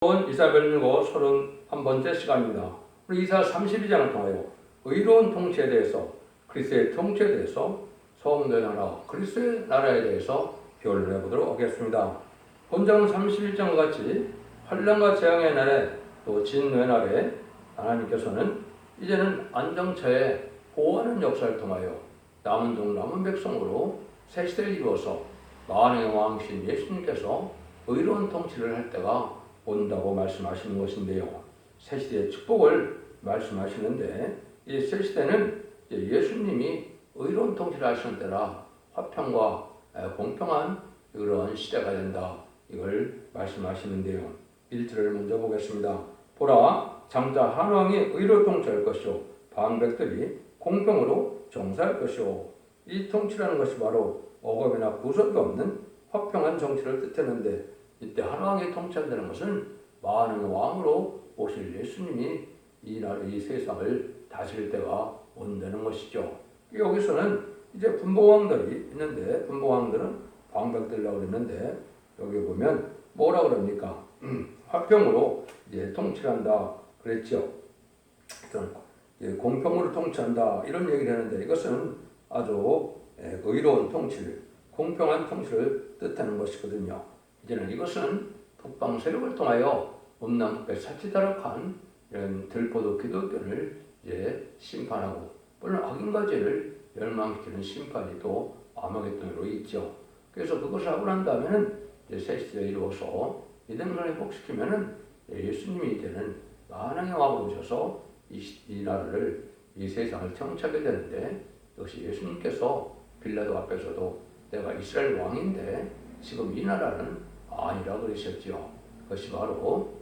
이사벨 읽고 31번째 시간입니다. 우리 이사 32장을 통하여 의로운 통치에 대해서, 그리스도의 통치에 대해서, 성도의 나라, 그리스도의 나라에 대해서 교훈을 해보도록 하겠습니다. 본章 31장과 같이 환난과 재앙의 날에 또 진노의 날에 하나님께서는 이제는 안정처에 보호하는 역사를 통하여 남은 종 남은 백성으로 새 시대를 이루어서 만왕의 왕이신 예수님께서 의로운 통치를 할 때가 온다고 말씀하시는 것인데요. 새 시대의 축복을 말씀하시는데 이 새 시대는 예수님이 의로운 통치를 하시는 때라 화평과 공평한 그런 시대가 된다. 이걸 말씀하시는데요. 1절을 먼저 보겠습니다. 보라, 장차 한 왕이 의로 통치할 것이요 방백들이 공평으로 정사할 것이요. 이 통치라는 것이 바로 억압이나 구속이 없는 화평한 정치를 뜻하는데, 이때 한 왕이 통치한다는 것은 많은 왕으로 오실 예수님이 이 세상을 다스릴 때가 온다는 것이죠. 여기서는 이제 분봉왕들이 있는데, 분봉왕들은 방백들이라고 그랬는데, 여기 보면 뭐라 그럽니까? 화평으로 이제 통치한다 그랬죠. 공평으로 통치한다 이런 얘기를 하는데, 이것은 아주 의로운 통치를, 공평한 통치를 뜻하는 것이거든요. 이제는 이것은 북방 세력을 통하여 음남북배 사치다락한 이런 들포도 기독교를 이제 심판하고, 물론 악인과 죄를 멸망시키는 심판이 또 아마겟돈으로 있죠. 그래서 그것을 하고 난 다음에는 새 시대에 이루어서 이등을 회복시키면은 예수님이 이제는 만왕의 왕으로 오셔서 이 나라를, 이 세상을 통치하게 되는데, 역시 예수님께서 빌라도 앞에서도 내가 이스라엘 왕인데 지금 이 나라는 아니라고 그러셨죠. 그것이 바로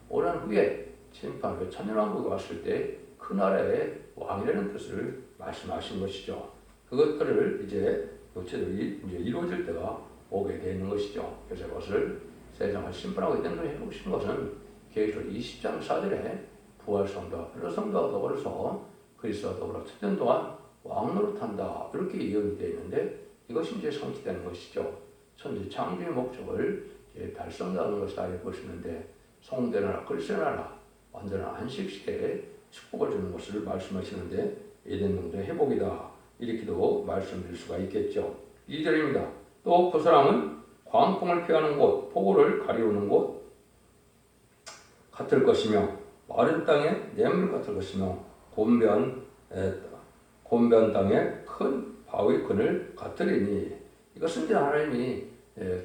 오란 후에 심판 후에 천년왕국이 왔을 때 그 나라의 왕이라는 뜻을 말씀하신 것이죠. 그것들을 이제 교체들이 이제 이루어질 때가 오게 되는 것이죠. 그래서 그것을 세상을 심판하고 이등을 해보신 것은 계시록 20장 4절에 부활성도와 변호성도와 더불어서 그리스도와 더불어 천년 동안 왕노릇한다 이렇게 예언이 되어 있는데, 이것이 이제 성취되는 것이죠. 천지 창조의 목적을 달성하는 것을 알고 보시는데, 성대 나라, 그리스도의 나라, 완전한 안식 시대에 축복을 주는 것을 말씀하시는데, 에덴 동산의 회복이다 이렇게도 말씀드릴 수가 있겠죠. 2절입니다. 또 그 사람은 광풍을 피하는 곳, 폭우를 가리우는 곳 같을 것이며, 마른 땅에 냇물 같을 것이며, 곤변 땅에 큰 바위 끈을 같으리니, 이것은 이제 하나님이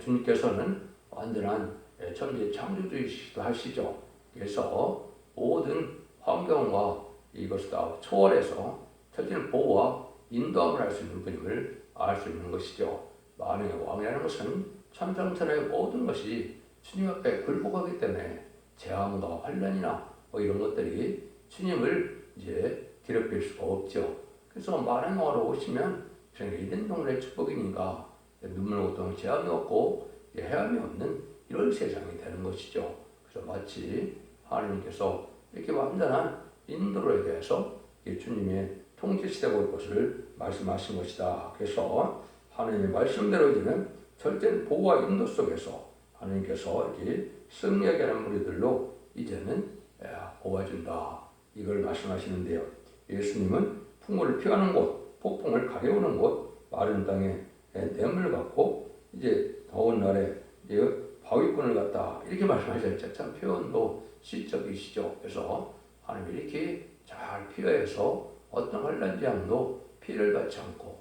주님께서는 완전한 천지 창조주이시기도 하시죠. 그래서 모든 환경과 이것을 다 초월해서 천지는 보호와 인도함을 할 수 있는 분임을 알 수 있는 것이죠. 만왕의 왕이라는 것은 천상천하의 모든 것이 주님 앞에 굴복하기 때문에 재앙과 환난이나 이런 것들이 주님을 이제 괴롭힐 수가 없죠. 그래서 만왕의 왕으로 오시면 이된 동물의 축복이니까 눈물 고통, 재앙이 없고 해함이 없는 이런 세상이 되는 것이죠. 그래서 마치 하나님께서 이렇게 완전한 인도로에 대해서 주님의 통치시대가 올 것을 말씀하신 것이다. 그래서 하나님의 말씀대로 이제는 절대 보호와 인도 속에서 하나님께서 이렇게 승리하게 하는 무리들로 이제는 보호해준다. 이걸 말씀하시는데요. 예수님은 풍물을 피하는 곳, 폭풍을 가려우는 곳, 마른 땅에 냇물 같고 이제 더운 날에 바위꾼을 갖다 이렇게 말씀하셨죠. 참 표현도 시적이시죠. 그래서 하나님이 이렇게 잘 피해서 어떤 환난 재앙도 피해를 받지 않고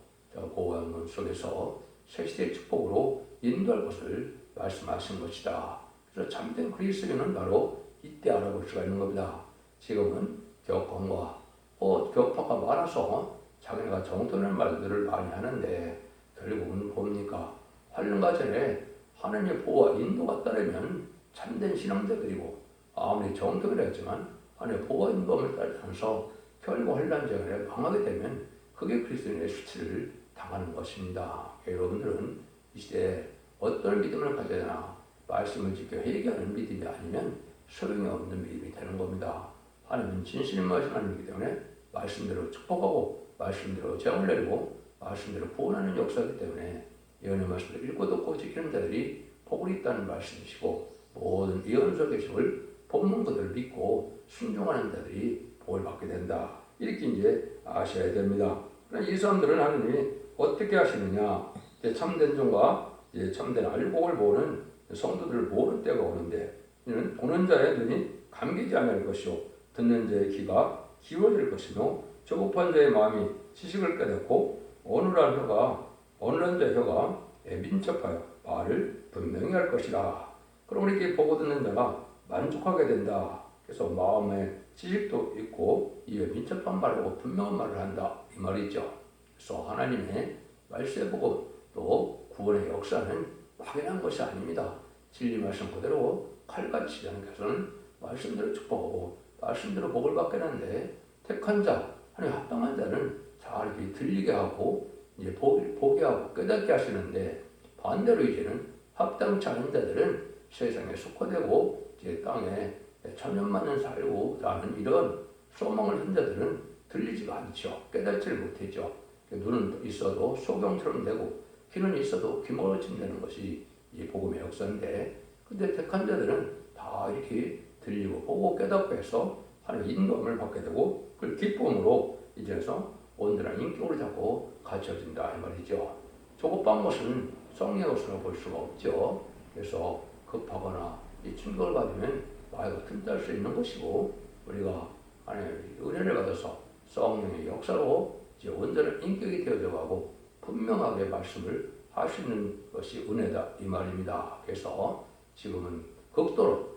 보호하는 것 속에서 새 시대의 축복으로 인도할 것을 말씀하신 것이다. 그래서 참된 그리스도인은 바로 이때 알아볼 수가 있는 겁니다. 지금은 격언과 격파가 많아서 자기네가 정통하는 말들을 많이 하는데, 결국은 뭡니까? 환난과 전에 하나님의 보호와 인도가 따르면 참된 신앙자들이고, 아무리 정통이라 했지만 하나님의 보호와 인도함을 따르면서 결국 환난자가 망하게 되면 그게 그리스도인의 수치를 당하는 것입니다. 여러분들은 이 시대에 어떤 믿음을 가져야 되나, 말씀을 지켜 회개하는 믿음이 아니면 소용이 없는 믿음이 되는 겁니다. 하나님은 진실인 말씀하시기 때문에 말씀대로 축복하고 말씀대로 재앙을 내리고 말씀대로 구원하는 역사이기 때문에 예언의 말씀을 읽고 듣고 지키는 자들이 복이 있다는 말씀이시고, 모든 예언 속의 식을 본문 그대로 믿고 순종하는 자들이 복을 받게 된다. 이렇게 이제 아셔야 됩니다. 그러나 이 사람들은 하느님이 어떻게 하시느냐? 이제 참된 종과 이제 참된 알곡을 보는 성도들을 보는 때가 오는데, 이는 보는 자의 눈이 감기지 않을 것이요 듣는 자의 귀가 기울어질 것이며 조급한 자의 마음이 지식을 깨닫고 어눌한 자의 혀가 민첩하여 말을 분명히 할 것이라. 그럼 이렇게 보고 듣는 자가 만족하게 된다. 그래서 마음에 지식도 있고 이에 민첩한 말하고 분명한 말을 한다, 이 말이죠. 그래서 하나님의 말씀에 보고 또 구원의 역사는 막연한 것이 아닙니다. 진리 말씀 그대로 칼같이 하는 것은 말씀대로 축복하고 말씀대로 복을 받게 하는데, 택한 자, 하나님 합당한 자는 잘 이렇게 들리게 하고 이제 보게 하고 깨닫게 하시는데, 반대로 이제는 합당치 않은 자들은 세상에 속화되고 이제 땅에 천년만년 살고 라는 이런 소망을 한 자들은 들리지가 않죠. 깨닫지를 못했죠. 눈은 있어도 소경처럼 되고 귀는 있어도 귀머러짐 되는 것이 이 복음의 역사인데, 근데 택한 자들은 다 이렇게 들리고 보고 깨닫고 해서 하나님 인도함을 받게 되고 그 기쁨으로 이제서 온전한 인격을 잡고 갖춰진다, 이 말이죠. 조급한 것은 성령의 것으로 볼 수가 없죠. 그래서 급하거나 이 충격을 받으면 마귀가 틈탈 수 있는 것이고, 우리가 하나님의 은혜를 받아서 성령의 역사로 이제 온전한 인격이 되어져 가고 분명하게 말씀을 하시는 것이 은혜다, 이 말입니다. 그래서 지금은 극도로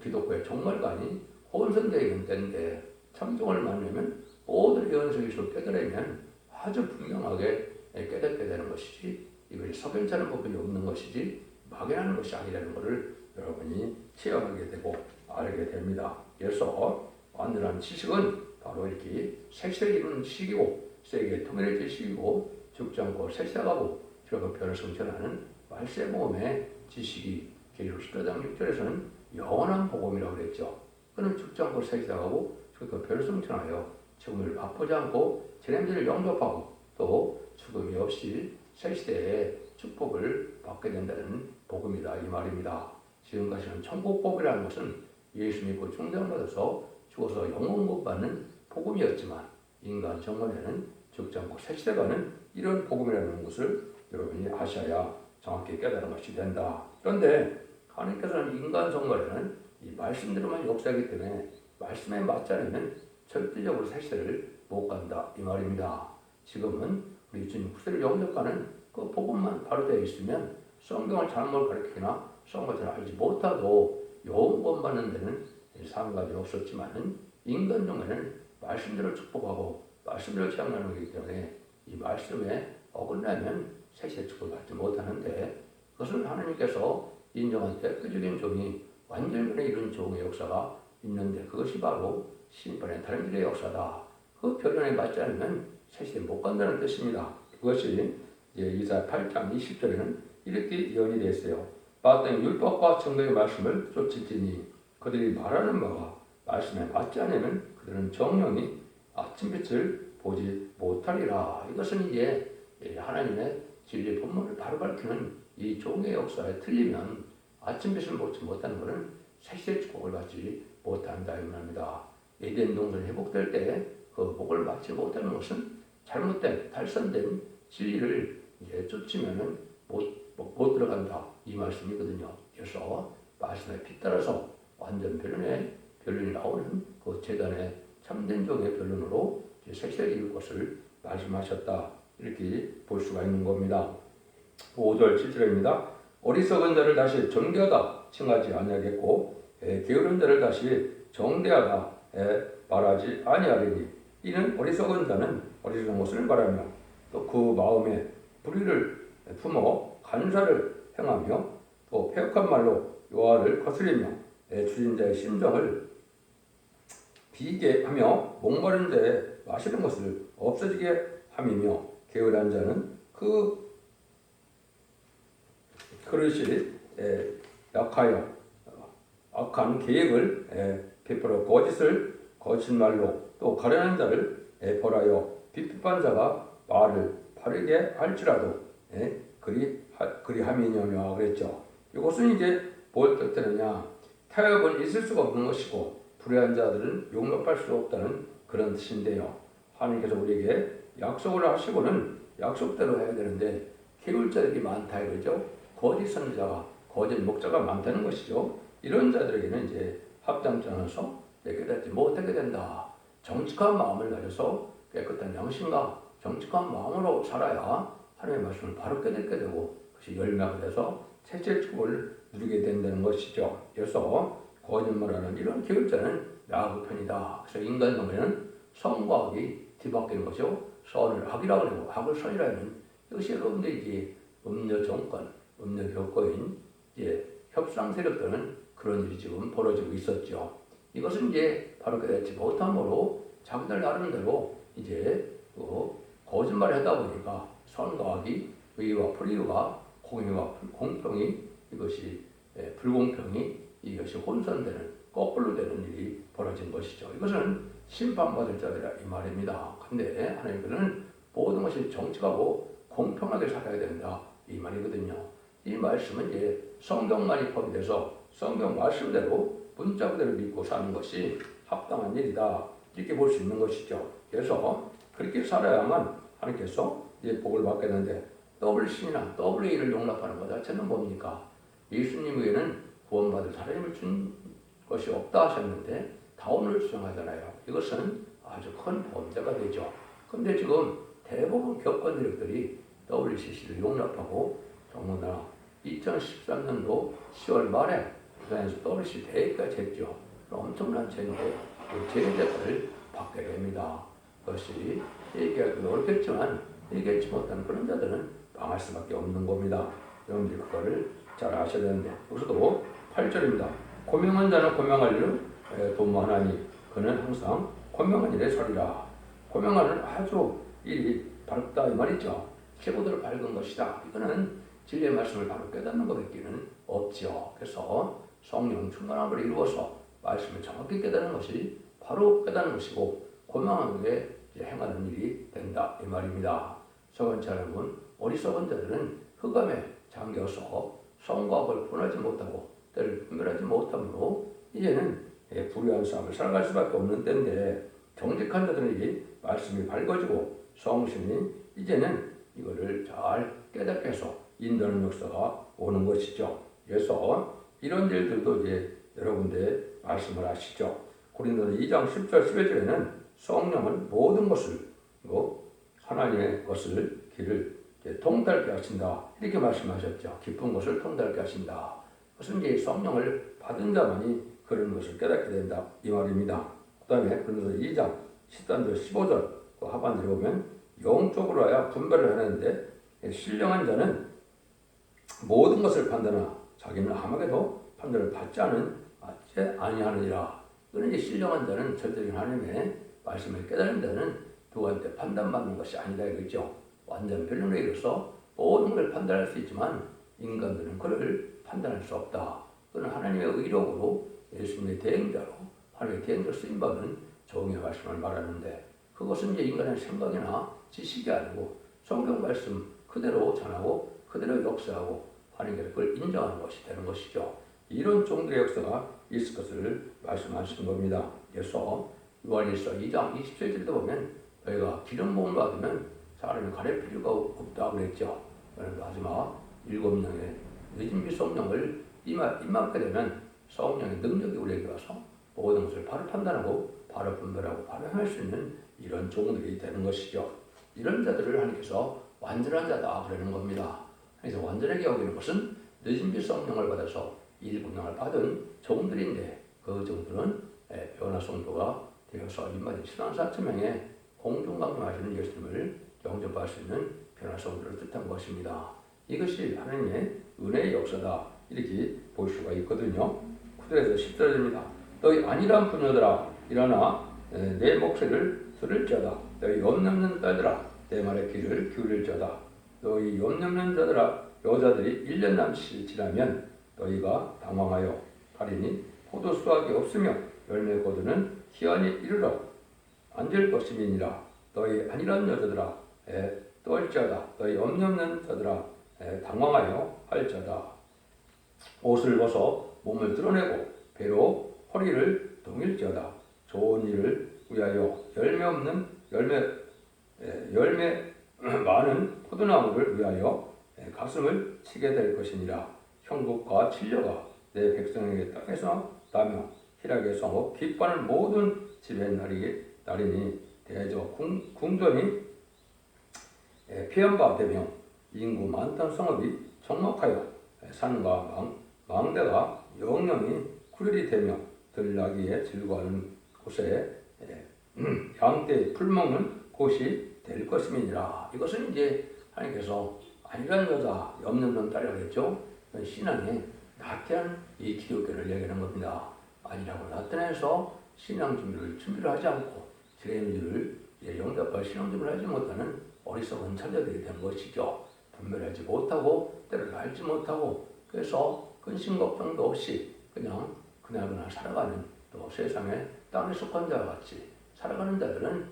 기독교의 종말관이 혼선되어 있는 때인데, 참종을 만나면 모든 예언서기를 깨달으면 아주 분명하게 깨닫게 되는 것이지, 이것이 석연찮은 부분이 없는 것이지 막연한 것이 아니라는 것을 여러분이 체험하게 되고 알게 됩니다. 그래서 완전한 지식은 바로 이렇게 색색이 이루는 지식이고 세계에 통일의 지식이고 죽지 않고 색색하고 저거 변을 성천하는 말세 복음의 지식이 계시록 14장 6절에서는 영원한 복음이라고 그랬죠. 그는 죽지 않고 색색하고 저거 변을 성천하여 죽음을 맛보지 않고 재냄새를 영접하고 또 죽음이 없이 새 시대에 축복을 받게 된다는 복음이다, 이 말입니다. 지금까지는 천국복이라는 것은 예수 믿고 중생받아서 죽어서 영원국 받는 복음이었지만, 인간 정권에는 죽지 않고 새 시대 가는 이런 복음이라는 것을 여러분이 아셔야 정확히 깨달은 것이 된다. 그런데 하나님께서는 인간 정권에는 이 말씀대로만 역사하기 때문에 말씀에 맞지 않으면 절대적으로 새 시대를 못 간다, 이 말입니다. 지금은 우리 주님 구세를 영접하는 그 복음만 바로 되어 있으면 성경을 잘못 가르치거나 성경을 잘 알지 못하도 영원 받는 데는 상관이 없었지만은, 인간 중에는 말씀대로 축복하고 말씀대로 취향하는 거기 때문에 이 말씀에 어긋나면 새시대 축복을 받지 못하는데, 그것을 하나님께서 인정한 대표적인 종이 완전히 이룬 종의 역사가 있는데, 그것이 바로 심판의 다른 길의 역사다. 그 표현에 맞지 않으면 새시대 못 간다는 뜻입니다. 그것이 이사야 8장 20절에는 이렇게 예언이 되어 있어요. 마땅히 율법과 정도의 말씀을 쫓을지니 그들이 말하는 바가 말씀에 맞지 않으면 그들은 정령이 아침빛을 보지 못하리라. 이것은 이제 하나님의 진리 본문을 바로 밝히는 이 종의 역사에 틀리면 아침빛을 보지 못하는 것은 새시대 축복을 받지 못한다, 이 말입니다. 에덴 동산이 회복될 때 그 복을 받지 못하는 것은 잘못된 탈선된 진리를 쫓으면은 못 들어간다, 이 말씀이거든요. 그래서 말씀에 뒤따라서 완전 변론이 나오는 그 재단의 참된 종의 변론으로 색색이 이룰 것을 말씀하셨다, 이렇게 볼 수가 있는 겁니다. 5절 7절입니다. 어리석은 자를 다시 정대하다 칭하지 아니하겠고 게으른 자를 다시 정대하다 말하지 아니하리니, 이는 어리석은 자는 어리석은 것을 말하며 또 그 마음에 불의를 품어 간사를 행하며 또 패역한 말로 여호와를 거스리며 주인 자의 심정을 비게 하며 목마른 자의 마시는 것을 없어지게 함이며, 게으른 자는 그 그릇이 약하여 악한 계획을 베풀어 거짓말로 또 가련한 자를 벌하여 비핍한 자가 말을 바르게 할지라도 그리함이냐며 그랬죠. 이것은 이제 뭘 뜻하느냐? 타협은 있을 수가 없는 것이고 불의한 자들은 용납할 수 없다는 그런 뜻인데요. 하나님께서 우리에게 약속을 하시고는 약속대로 해야 되는데 게을 자들이 많다 이거죠. 거짓 선지자가 거짓 목자가 많다는 것이죠. 이런 자들에게는 이제 합당치 않아서 깨닫지 못하게 된다. 정직한 마음을 가져서 깨끗한 양심과 정직한 마음으로 살아야 하나님의 말씀을 바로 깨닫게 되고 그것이 열매가 돼서 셋째 축복을 누리게 된다는 것이죠. 그래서 거짓말하는 이런 계획자는 야곱 편이다. 그래서 인간 몸에는 선과 악이 뒤바뀌는 것이요. 선을 악이라고 하고 악을 선이라고 하는 이것이 여러분들 이제 음녀 정권, 음녀 교권인 이제 협상 세력들은 그런 일이 지금 벌어지고 있었죠. 이것은 이제 바로 깨닫지 못함으로 자기들 나름대로 이제 거짓말을 하다 보니까 선과 악이 의와 불의와 공의와 공평이 이것이 불공평이 이것이 혼선되는 거꾸로 되는 일이 벌어진 것이죠. 이것은 심판받을 자들이라 이 말입니다. 근데 하나님께서는 모든 것이 정직하고 공평하게 살아야 된다 이 말이거든요. 이 말씀은 이제 성경만이 포함돼서 성경 말씀대로 문자 그대로 믿고 사는 것이 합당한 일이다 이렇게 볼 수 있는 것이죠. 그래서 그렇게 살아야만 하나님께서 이제 복을 받게 되는데 WC나 WA를 용납하는 것 자체는 뭡니까? 예수님 외에는 구원받을 사람을 준 것이 없다 하셨는데 다운을 주장하잖아요. 이것은 아주 큰 범죄가 되죠. 그런데 지금 대부분 교권 세력들이 WCC를 용납하고 더구나 2013년도 10월 말에 부산에서 WCC 대회까지 했죠. 엄청난 재계대가를 받게 됩니다. 그것이 얘기하기 어렵겠지만 얘기하지 못하는 그런 자들은 망할 수밖에 없는 겁니다. 여러분들이 그거를 잘 아셔야 되는데 여기서도 8절입니다. 고명한 자는 고명할 일을 도모하나니 그는 항상 고명한 일에 서리라. 고명하는 아주 일이 밝다 이 말이죠. 최고대로 밝은 것이다. 이거는 진리의 말씀을 바로 깨닫는 것밖에는 없지요. 그래서 성령 충만함을 이루어서 말씀을 정확히 깨닫는 것이 바로 깨닫는 것이고 고명하게 행하는 일이 된다 이 말입니다. 첫 번째 하나님은 어리석은 자들은 흑암에 잠겨서 성과 악을 분하지 못하고 때를 분별하지 못함으로 이제는 불의한 삶을 살아갈 수밖에 없는 때인데 정직한 자들은 이 말씀이 밝아지고 성신이 이제는 이거를 잘 깨닫게 해서 인도하는 역사가 오는 것이죠. 그래서 이런 일들도 이제 여러분들 말씀을 하시죠. 고린도서 2장 10절 11절에는 성령은 모든 것을 하나님의 것을 길을 통달케 하신다 이렇게 말씀하셨죠. 깊은 것을 통달케 하신다. 그것은 이제 성령을 받은 자만이 그런 것을 깨닫게 된다 이 말입니다. 그 다음에 고린도서 2장 13절 15절 그 하반절에 보면 영적으로 하여 분별을 하는데 신령한 자는 모든 것을 판단하나 자기는 아무에게도 판단을 받지 아니하느니라. 이거는 이제 신령한 자는 절대적인 하나님의 말씀을 깨달은 자는 누구한테 판단받는 것이 아니다 이거죠. 완전 변론에 이르러서 모든 걸 판단할 수 있지만 인간들은 그를 판단할 수 없다. 그는 하나님의 의력으로 예수님의 대행자로 하나님의 대행자로 쓰임받은 정의 말씀을 말하는데 그것은 이제 인간의 생각이나 지식이 아니고 성경 말씀 그대로 전하고 그대로 역사하고 하나님께서 그걸 인정하는 것이 되는 것이죠. 이런 정도의 역사가 있을 것을 말씀하시는 겁니다. 그래서 요한일서 2장 27절에도 보면 너희가 기름 부음을 받으면 사람이 가릴 필요가 없다고 그랬죠. 그런데 하지마 7명의 늦은 비 성령을 임하게 되면 성령의 능력이 우리에게 와서 모든 것을 바로 판단하고 바로 분별하고 바로 행할 수 있는 이런 종들이 되는 것이죠. 이런 자들을 하나님께서 완전한 자다 그러는 겁니다. 그래서 완전하게 여기는 것은 늦은 비 성령을 받아서 일분량을 받은 종들인데 그 종들은 변화 성도가 되어서 인마디 14,000명의 공중강림하시는 예수님을 영접할 수 있는 변화 성도를 뜻한 것입니다. 이것이 하나님의 은혜의 역사다 이렇게 볼 수가 있거든요. 9절에서 10절입니다. 너희 안일한 부녀들아 일어나 내 목소리를 들을지어다. 너희 염려없는 딸들아 내 말의 귀를 기울일지어다. 너희 염려없는 자들아 여자들이 1년 남짓이 지나면 너희가 당황하여 가리니 포도 수확이 없으며 열매 거두는 기한이 이르러 앉을 것임이니라. 너희 안일한 여자들아 떨지어다. 너희 염려없는 자들아 당황하여 할지어다. 옷을 벗어 몸을 드러내고 배로 허리를 동일지어다. 좋은 일을 위하여 열매 많은 포도나무를 위하여 가슴을 치게 될 것이니라. 형국과 진려가 내 백성에게 땅에서 나며 희락에서 기뻐하는 모든 집의 날이니 대저 궁전이 피한바 되며 인구 많던 성읍이 정막하여 산과 망대가 영영이 구렬이 되며 들나귀에 즐거워하는 곳에 양떼 풀 먹는 곳이 될 것임이니라. 이것은 이제 하나님께서 아니란 여자 없는 놈 딸이라고 했죠. 신앙에 나태한 이 기독교를 얘기하는 겁니다. 아니라고 나타내서 신앙 준비를 하지 않고 제임들을 영접할 신앙 준비를 하지 못하는 어리석은 자녀들이 된 것이죠. 분별하지 못하고 때를 알지 못하고 그래서 근심 걱정도 없이 그냥 그날그날 살아가는 또 세상에 땅에 속한 자와 같이 살아가는 자들은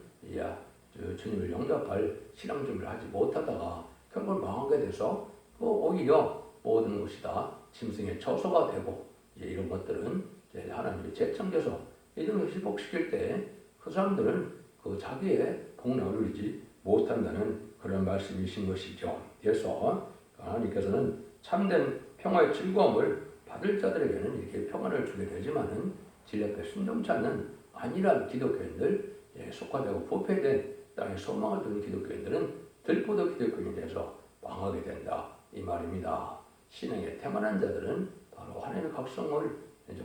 주님을 영접할 신앙 준비를 하지 못하다가 결국 망하게 돼서 오히려 모든 것이 다 짐승의 처소가 되고 이런 것들은 하나님이 제청겨서 이런 것을 회복시킬 때 그 사람들은 그 자기의 복락을 누리지 못한다는 그런 말씀이신 것이죠. 그래서 하나님께서는 참된 평화의 즐거움을 받을 자들에게는 이렇게 평안을 주게 되지만은 진리앞에 순종치 않는 안일한 기독교인들, 속화되고 부패된 땅에 소망을 두는 기독교인들은 들포도 기독교인이 돼서 망하게 된다 이 말입니다. 신앙에 태만한 자들은 바로 하나님의 각성을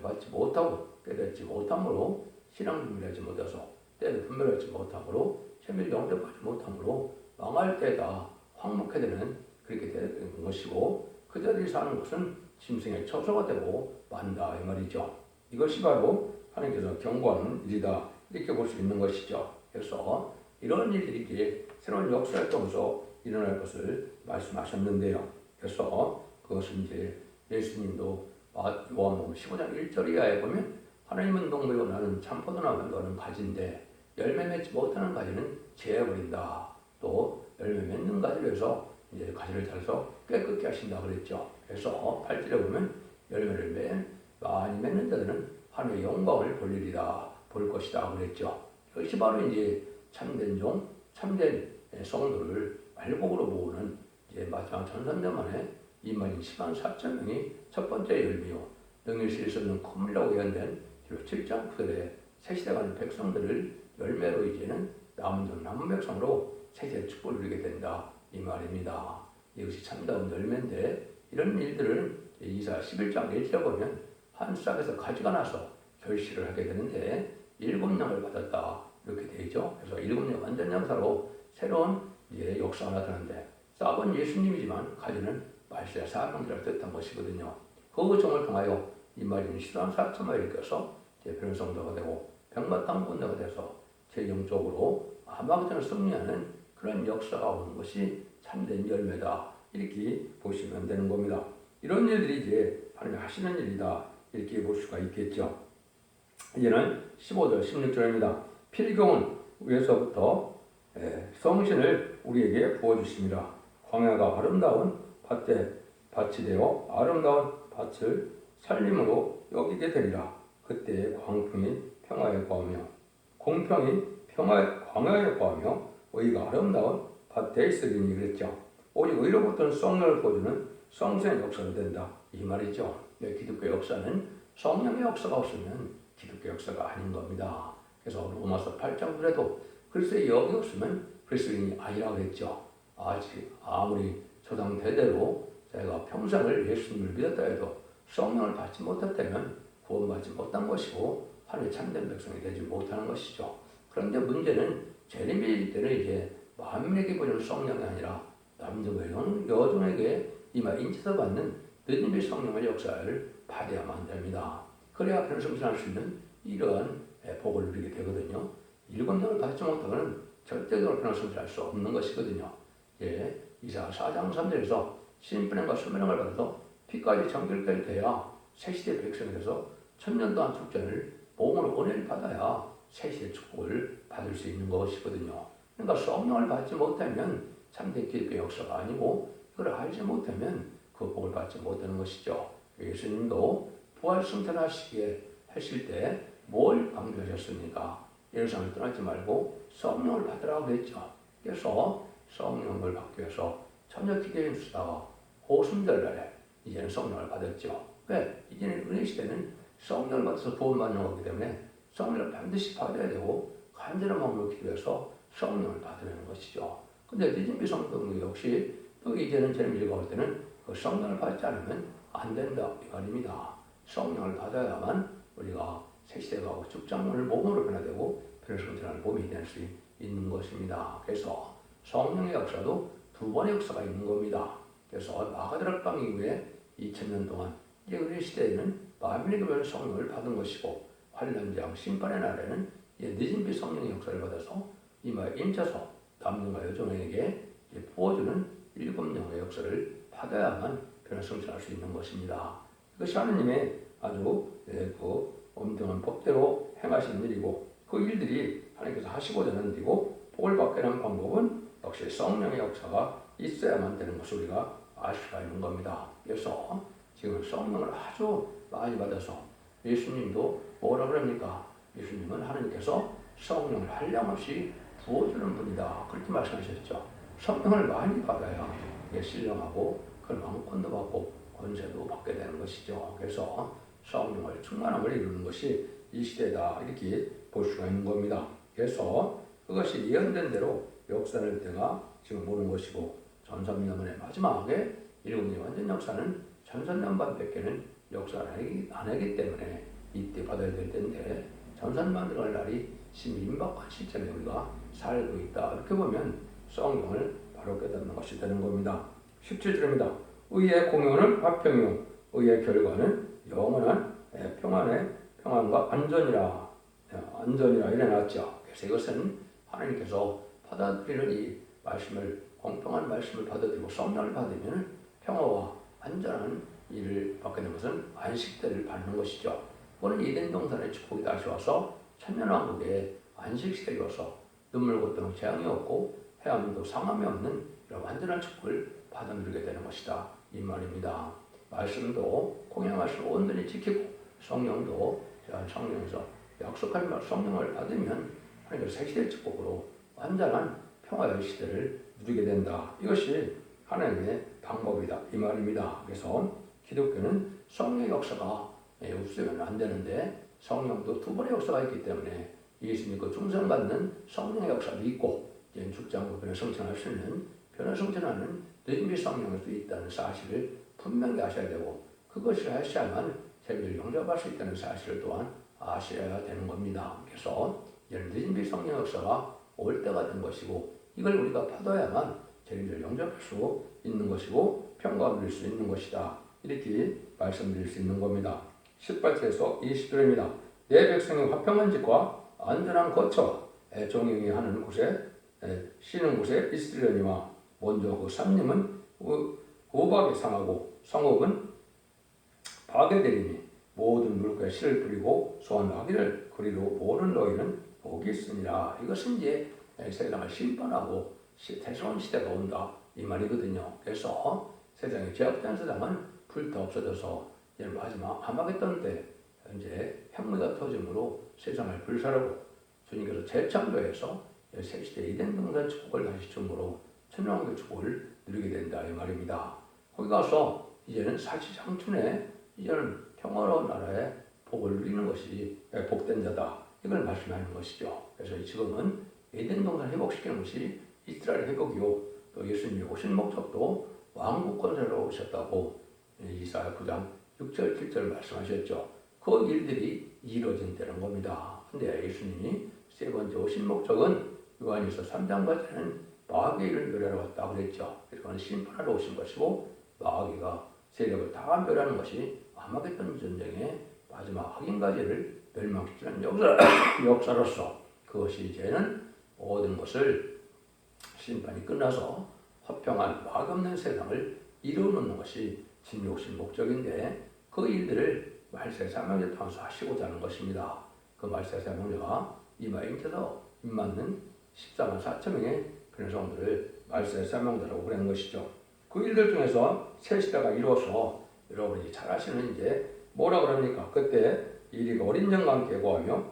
받지 못하고 깨닫지 못함으로 신앙 준비를 하지 못해서 때를 분별하지 못함으로 세밀 영접하지 못함으로 망할 때다 황목해 되는 그렇게 되는 것이고 그 자들이 사는 것은 짐승의 처소가 되고 만다 이 말이죠. 이것이 바로 하나님께서 경고하는 일이다 이렇게 볼 수 있는 것이죠. 그래서 이런 일들이 이제 새로운 역사를 통해서 일어날 것을 말씀하셨는데요. 그래서 그것은 이제 예수님도 요한복음 15장 1절 이하에 보면 하나님은 동물이고 나는 참포도나무 너는 가지인데 열매 맺지 못하는 가지는 제해버린다. 또 열매 맺는 가지를 해서 이제 가지를 잘라서 깨끗게 하신다 그랬죠. 그래서 8절에 보면 열매를 많이 맺는 자들은 하나님의 영광을 볼 일이다. 볼 것이다 그랬죠. 이것이 바로 이제 참된 종, 참된 성도를 말복으로 모으는 이제 마지막 전산년 만에 이만인 10만 4천 명이 첫 번째 열매요. 능일실 수 없는 콧물이라고 예언된 7장 9절에 새 시대 가는 백성들을 열매로 이제는 남은 백성으로 세세의 축복을 누리게 된다 이 말입니다. 이것이 참다운 열매인데 이런 일들은 이사 11장 1절에 보면 한 싹에서 가지가 나서 결실을 하게 되는데 7령을 받았다 이렇게 되죠. 그래서 7령 완전 영사로 새로운 이제 역사가 나타나는데 싹은 예수님이지만 가지는 말세야 사명자를 뜻한 것이거든요. 그 종을 통하여 이 말인 10만 4천마리를 껴서 변호 성도가 되고 백마땅 군대가 돼서 제 영적으로 아마겟돈을 승리하는 그런 역사가 오는 것이 참된 열매다 이렇게 보시면 되는 겁니다. 이런 일들이 이제 하나님 하시는 일이다 이렇게 볼 수가 있겠죠. 이제는 15절 16절입니다. 필경은 위에서부터 성신을 우리에게 부어주십니다. 광야가 아름다운 밭이 되어 아름다운 밭을 살림으로 여기게 되리라. 그때 광풍이 평화에 거하며 공평이 광야에 거하며 의가 아름다운 밭에 있으리니 그랬죠. 오직 의로부터는 성령을 부어주는 성령의 역사가 된다 이 말이죠. 기독교 역사는 성령의 역사가 없으면 기독교 역사가 아닌 겁니다. 그래서 로마서 8장 그래도 그리스도의 영이 없으면 그리스도인이 아니라고 했죠. 아무리 조상 대대로 제가 평생을 예수님을 믿었다 해도 성령을 받지 못했다면 구원받지 못한 것이고 하나님의 참된 백성이 되지 못하는 것이죠. 그런데 문제는 재림일 때는 이제 만민에게 보이는 성령이 아니라 남자와 여종에게 이마 인쳐서 받는 느님의 성령의 역사를 받아야만 됩니다. 그래야 변성신할 수 있는 이러한 복을 누리게 되거든요. 7년을 받지 못하고는 절대적으로 변성신할 수 없는 것이거든요. 이사 4장 3절에서 신분행과 수면행을 받아서 피까지 정결까지 돼야 새시대 백성이 돼서 1000년 동안 축전을 몸으로 은혜를 받아야 새시대 축복을 받을 수 있는 것이거든요. 그러니까 성령을 받지 못하면 참된 기독교 역사가 아니고 이걸 알지 못하면 그 복을 받지 못하는 것이죠. 예수님도 부활 승천하시기에 하실 때 뭘 강조하셨습니까? 예루살렘을 떠나지 말고 성령을 받으라고 했죠. 그래서 성령을 받기 위해서 처녀 기대인 수다가 오순절날에 이제는 성령을 받았죠. 왜? 이제는 은혜 시대는 성령을 받아서 구원받는 거기 때문에 성령을 반드시 받아야 되고 간절한 마음으로 기도해서 성령을 받으려는 것이죠. 근데 늦은비 성도 역시 또 이제는 제레미야가 올 때는 그 성령을 받지 않으면 안 된다 이 말입니다. 성령을 받아야만 우리가 새 시대가 오고 죽장물을 몸으로 변화되고 변화성전하는 몸이 될 수 있는 것입니다. 그래서 성령의 역사도 두 번의 역사가 있는 겁니다. 그래서 마가다락방 이후에 2000년 동안 이제 우리 시대에는 만민의 교회는 성령을 받은 것이고 환란장 심판의 날에는 늦은비 성령의 역사를 받아서 이마에 임자서 남녀와 여종에게 부어주는 7영의 역사를 받아야만 변화성전할 수 있는 것입니다. 이것이 하느님의 아주 엄정한 법대로 행하신 일이고 그 일들이 하나님께서 하시고자 하는 일이고 복을 받게 하는 방법은 역시 성령의 역사가 있어야만 되는 것을 우리가 알 수가 있는 겁니다. 그래서 지금 성령을 아주 많이 받아서 예수님도 뭐라 그럽니까? 예수님은 하나님께서 성령을 한량없이 부어주는 분이다. 그렇게 말씀하셨죠. 성령을 많이 받아야 신령하고 그 왕권도 받고 권세도 받게 되는 것이죠. 그래서 성령을 충만함을 이루는 것이 이 시대다 이렇게 볼 수가 있는 겁니다. 그래서 그것이 예언된 대로 역사를 때가 지금 오는 것이고 전산년의 마지막에 일곱의 완전 역사는 전산년 반밖에는 역사를 안 하기 때문에 이때 받아야 될 텐데 전산만 들어갈 날이 심히 임박한 시점에 우리가 살고 있다. 이렇게 보면 성령을 바로 깨닫는 것이 되는 겁니다. 17절입니다. 의의 공효는 화평이요 의의 결과는 영원한 평안과 안전이라 이래놨죠. 그래서 이것은 하나님께서 받아들이는 이 말씀을 공평한 말씀을 받아들이고 성령을 받으면 평화와 안전한 일을 받게 된 것은 안식대를 받는 것이죠. 그거는 에덴 동산의 축복이 다시 와서 천년왕국의 안식시대에 와서 눈물 고통 재앙이 없고 해함도 상함이 없는 이런 완전한 축복을 받아 누리게 되는 것이다 이 말입니다. 말씀도 공양 말씀을 온전히 지키고 성령도 성령에서 약속한 성령을 받으면 하나님께서 새 시대의 축복으로 완전한 평화의 시대를 누리게 된다. 이것이 하나님의 방법이다 이 말입니다. 그래서 기독교는 성령의 역사가 없으면 안 되는데 성령도 두 번의 역사가 있기 때문에 예수 믿고 중생받는 성령의 역사도 있고 죽장구 변화 성천할 수 있는 변화 성천하는 늦은비 성령도 있다는 사실을 분명히 아셔야 되고 그것을 하셔야만 세계를 영접할 수 있다는 사실을 또한 아셔야 되는 겁니다. 그래서 이런 늦은비 성령 역사가 올 때가 된 것이고 이걸 우리가 받아야만 세계를 영접할 수 있는 것이고 평가를 누릴 수 있는 것이다. 이렇게 말씀드릴 수 있는 겁니다. 18절에서 20절입니다. 내 백성의 화평한 집과 안전한 거처 종용이 하는 곳에 쉬는 곳에 있으려니와 먼저 그 산림은 우박에 상하고 성읍은 파괴되리니 모든 물고에 씨를 뿌리고 소한 나귀를 그리로 모는 너희는 복이 있으니라. 이것은 이제 세상을 심판하고 새로운 시대가 온다 이 말이거든요. 그래서 세상의 죄악된 세상은 불타 없어져서 이제 마지막 아마겟돈 때 이제 핵무기가 터짐으로 세상을 불사르고 주님께서 재창조해서 새 시대 에덴 동산 축복을 다시 주므로 천년왕국의 축복을 누리게 된다 이 말입니다. 거기 가서 이제는 사시장춘에 이제는 평화로운 나라의 복을 누리는 것이 복된 자다 이걸 말씀하는 것이죠. 그래서 지금은 에덴 동산 회복시키는 것이 이스라엘 회복이요 또 예수님이 오신 목적도 왕국 건설로 오셨다고 이사야 9장 6절 7절 말씀하셨죠. 그 일들이 이루어진다는 겁니다. 근데 예수님이 세 번째 오신 목적은 요한일서 3장까지는 마귀를 멸하러 왔다고 그랬죠. 그리고 심판하러 오신 것이고 마귀가 세력을 다 멸하는 것이 아마겟돈 전쟁의 마지막 확인까지를 멸망시키는 역사로서 그것이 이제는 모든 것을 심판이 끝나서 화평한 마귀 없는 세상을 이루어놓는 것이 진욕신 목적인데 그 일들을 말세 사명제 통해서 하시고자 하는 것입니다. 그 말세 사명제가 이마에 임태서 임맞는 14만 4천 명의 변호사들을 말세 사명제라고 그런 것이죠. 그 일들 중에서 새 시대가 이루어서 여러분이 잘 아시는 이제 뭐라 그럽니까? 그때 이리가 어린 양과 함께 구하며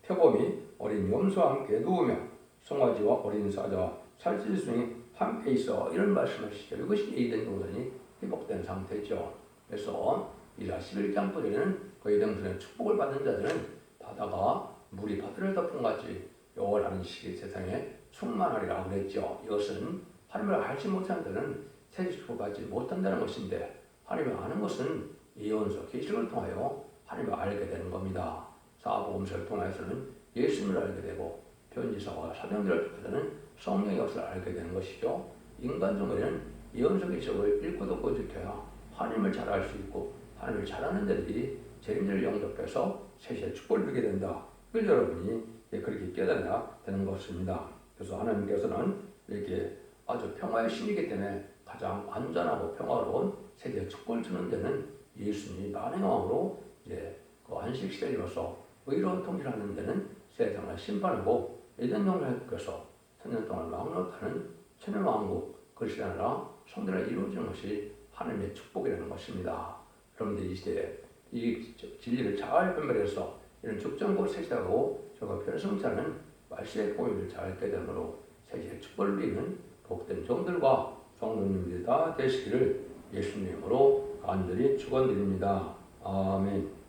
표범이 어린 염소와 함께 누우며 송아지와 어린 사자와 살찔순이 함께 있어 이런 말씀하시죠. 이것이 에덴 동산이 회복된 상태죠. 그래서 이사 11장부에는 그 에덴 동산의 축복을 받는 자들은 바다가 물이 바다를 덮은 같이 영원한 시기 세상에 충만하리라 그랬죠. 이것은 하나님을 알지 못하는 자는 새 축복을 받지 못한다는 것인데 하나님을 아는 것은 예언서 계시를 통하여 하나님을 알게 되는 겁니다. 사복음서를 통해서는 예수님을 알게 되고 편지서와 사도행전을 통해서는 성령의 역사를 알게 되는 것이죠. 인간 중에는 예언서 계시를 읽고 듣고 지켜야 하나님을 잘 알 수 있고 하나님을 잘 아는 자들이 재림절을 영접해서 세시의 축복을 누리게 된다. 그걸 여러분이 그렇게 깨달아야 되는 것입니다. 그래서 하나님께서는 이렇게 아주 평화의 신이기 때문에 가장 안전하고 평화로운 세계의 축복을 주는 데는 예수님이 만행왕으로 이제 그 안식 시대로서 의로운 통치하는 데는 세상을 심판하고 에덴 동산에서 천년 동안 왕노하는 천년왕국 그것이 아니라 성전에 이루어지는 것이 하나님의 축복이라는 것입니다. 여러분들 이 시대에 이 진리를 잘 분별해서 이런 죽전고 세시하고 저거 편성치 않은 말씀의 공유를 잘 알게 되므로 세계의 축복을 누리는 복된 종들과 성도님들이 다 되시기를 예수님으로 간절히 축원드립니다. 아멘.